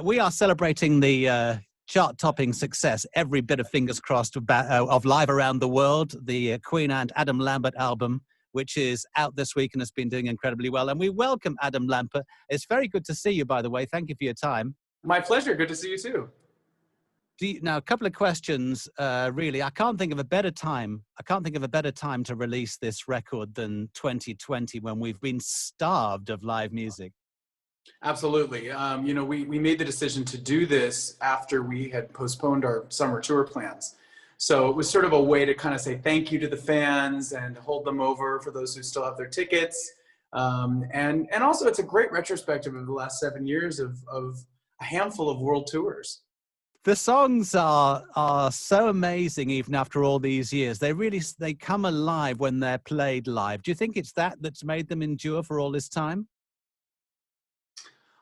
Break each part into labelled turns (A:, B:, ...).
A: We are celebrating the chart-topping success, every bit of fingers crossed, of Live Around the World, the Queen and Adam Lambert album, which is out this week and has been doing incredibly well. And we welcome Adam Lambert. It's very good to see you, by the way. Thank you for your time.
B: My pleasure. Good to see you too.
A: Now, a couple of questions, really. I can't think of a better time to release this record than 2020, when we've been starved of live music.
B: Absolutely. You know, we made the decision to do this after we had postponed our summer tour plans. So it was sort of a way to kind of say thank you to the fans and hold them over for those who still have their tickets. And also it's a great retrospective of the last 7 years of a handful of world tours.
A: The songs are so amazing even after all these years. They come alive when they're played live. Do you think it's that's made them endure for all this time?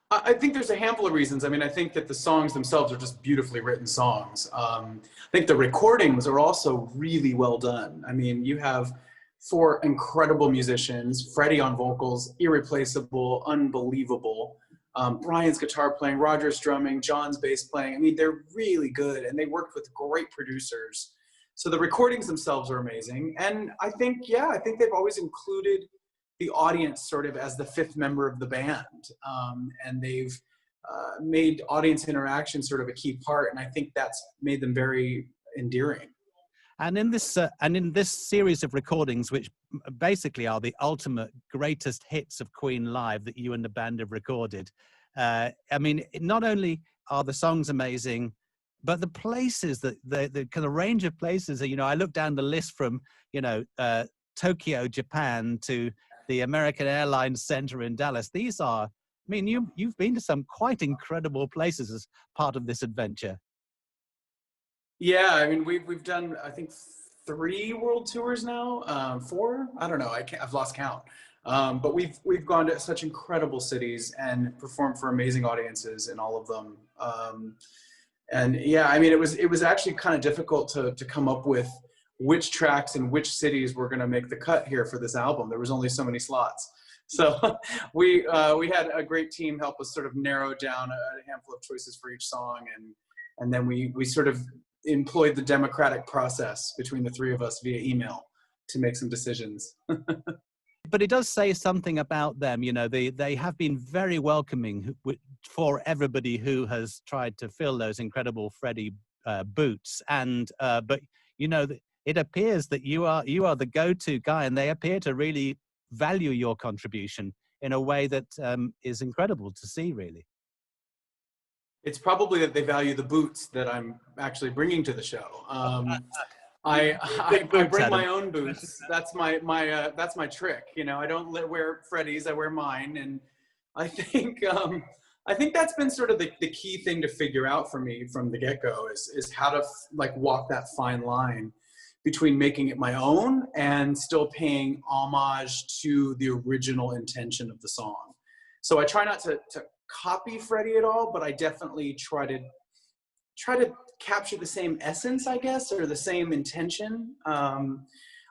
B: I think there's a handful of reasons. I mean, I think that the songs themselves are just beautifully written songs. I think the recordings are also really well done. I mean, you have 4 incredible musicians, Freddie on vocals, irreplaceable, unbelievable. Brian's guitar playing, Roger's drumming, John's bass playing. I mean, they're really good, and they worked with great producers. So the recordings themselves are amazing. And I think they've always included the audience sort of as the 5th member of the band. And they've made audience interaction sort of a key part. And I think that's made them very endearing.
A: And in this series of recordings, which basically are the ultimate greatest hits of Queen live that you and the band have recorded, I mean, not only are the songs amazing, but the places, the kind of range of places, you know, I look down the list from, you know, Tokyo, Japan to the American Airlines Center in Dallas. These are, I mean, you've been to some quite incredible places as part of this adventure.
B: Yeah, I mean, we've done, I think, 3 world tours now, 4. I don't know. I've lost count. But we've gone to such incredible cities and performed for amazing audiences in all of them. And yeah, I mean, it was actually kind of difficult to come up with which tracks and which cities were going to make the cut here for this album. There was only so many slots. So we had a great team help us sort of narrow down a handful of choices for each song. And then we sort of employed the democratic process between the 3 of us via email to make some decisions.
A: But it does say something about them. You know, they have been very welcoming for everybody who has tried to fill those incredible Freddie boots. And but you know, it appears that you are the go-to guy, and they appear to really value your contribution in a way that is incredible to see, really.
B: It's probably that they value the boots that I'm actually bringing to the show. I bring my own boots. That's my trick. You know, I don't wear Freddie's. I wear mine, and I think that's been sort of the key thing to figure out for me from the get-go is how to like walk that fine line between making it my own and still paying homage to the original intention of the song. So I try not to copy Freddie at all, but I definitely try to capture the same essence, I guess, or the same intention. I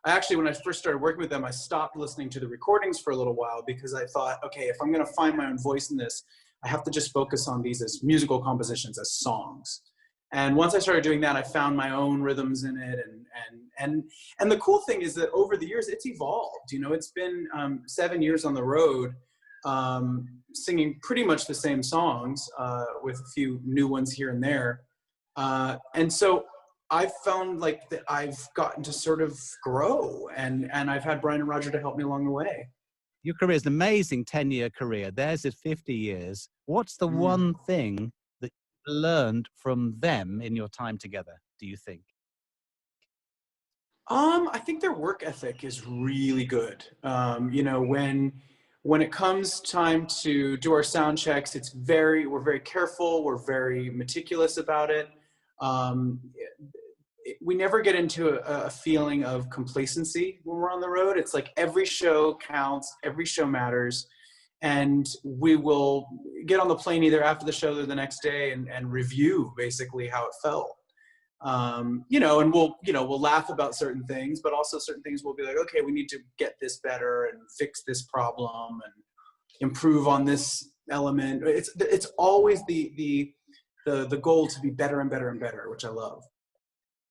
B: actually, when I first started working with them, I stopped listening to the recordings for a little while because I thought, okay, if I'm going to find my own voice in this, I have to just focus on these as musical compositions, as songs. And once I started doing that, I found my own rhythms in it. And the cool thing is that over the years, it's evolved. You know, it's been 7 years on the road, singing pretty much the same songs with a few new ones here and there. And so I've found like that I've gotten to sort of grow, and I've had Brian and Roger to help me along the way.
A: Your career is an amazing 10-year career. Theirs is 50 years. What's the one thing that you learned from them in your time together, do you think?
B: I think their work ethic is really good. You know, when it comes time to do our sound checks, we're very careful. We're very meticulous about it. We never get into a feeling of complacency when we're on the road. It's like every show counts, every show matters, and we will get on the plane either after the show or the next day and review basically how it felt. You know, and we'll laugh about certain things, but also certain things we'll be like, okay, we need to get this better and fix this problem and improve on this element. It's always the goal to be better and better and better, which I love.